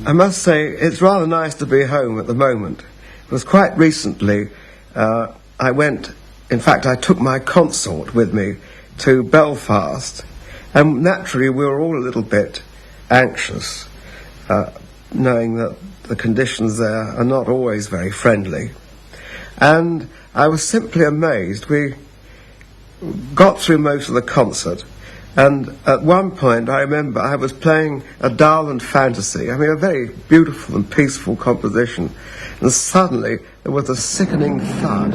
I must say it's rather nice to be home at the moment. It was quite recently I took my consort with me to Belfast, and naturally we were all a little bit anxious, knowing that the conditions there are not always very friendly. And I was simply amazed. We got through most of the concert, and at one point I remember I was playing a Darwin fantasy, a very beautiful and peaceful composition, and suddenly there was a sickening thud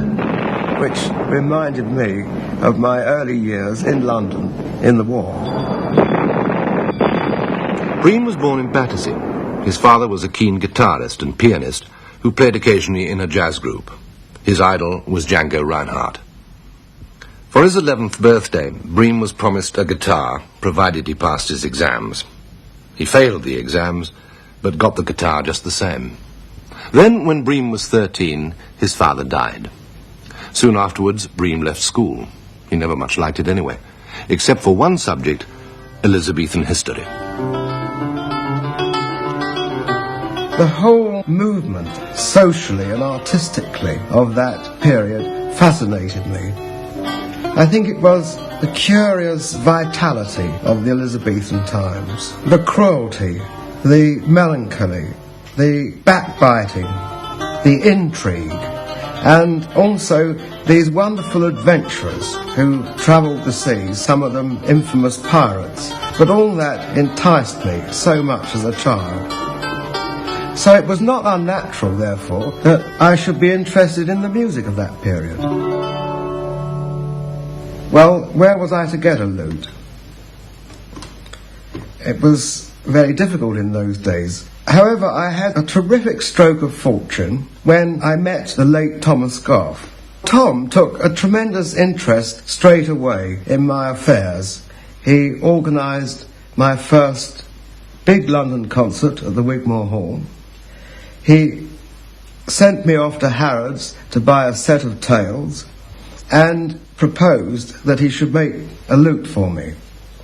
which reminded me of my early years in London in the war. Bream was born in Battersea. His father was a keen guitarist and pianist who played occasionally in a jazz group. His idol was Django Reinhardt. For his 11th birthday, Bream was promised a guitar, provided he passed his exams. He failed the exams, but got the guitar just the same. Then, when Bream was 13, his father died. Soon afterwards, Bream left school. He never much liked it anyway, except for one subject, Elizabethan history. The whole movement, socially and artistically, of that period fascinated me. I think it was the curious vitality of the Elizabethan times, the cruelty, the melancholy, the backbiting, the intrigue, and also these wonderful adventurers who travelled the seas, some of them infamous pirates, but all that enticed me so much as a child. So it was not unnatural, therefore, that I should be interested in the music of that period. Well, where was I to get a lute? It was very difficult in those days. However, I had a terrific stroke of fortune when I met the late Thomas Goff. Tom took a tremendous interest straight away in my affairs. He organised my first big London concert at the Wigmore Hall. He sent me off to Harrods to buy a set of tails and proposed that he should make a lute for me.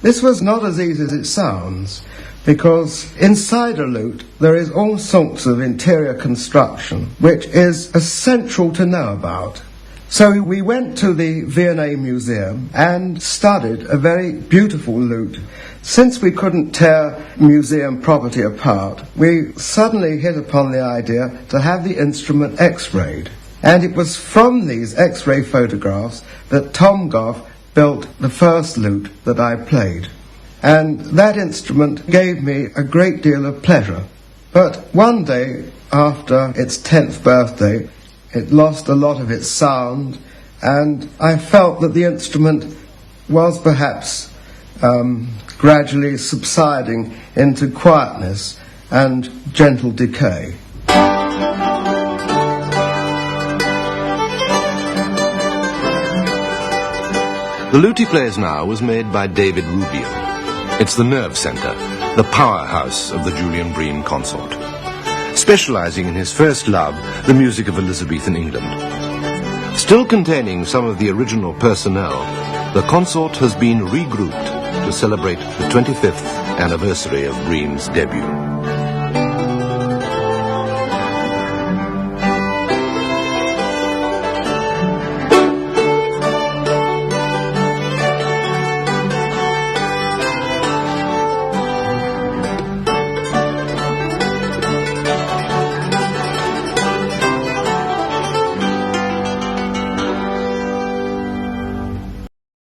This was not as easy as it sounds, because inside a lute there is all sorts of interior construction which is essential to know about. So we went to the V&A Museum and studied a very beautiful lute. Since we couldn't tear museum property apart, we suddenly hit upon the idea to have the instrument X-rayed. And it was from these X-ray photographs that Tom Goff built the first lute that I played. And that instrument gave me a great deal of pleasure. But one day, after its 10th birthday, it lost a lot of its sound, and I felt that the instrument was perhaps gradually subsiding into quietness and gentle decay. The lute he plays now was made by David Rubio. It's the nerve centre, the powerhouse of the Julian Bream consort. Specialising in his first love, the music of Elizabethan England. Still containing some of the original personnel, the consort has been regrouped to celebrate the 25th anniversary of Bream's debut.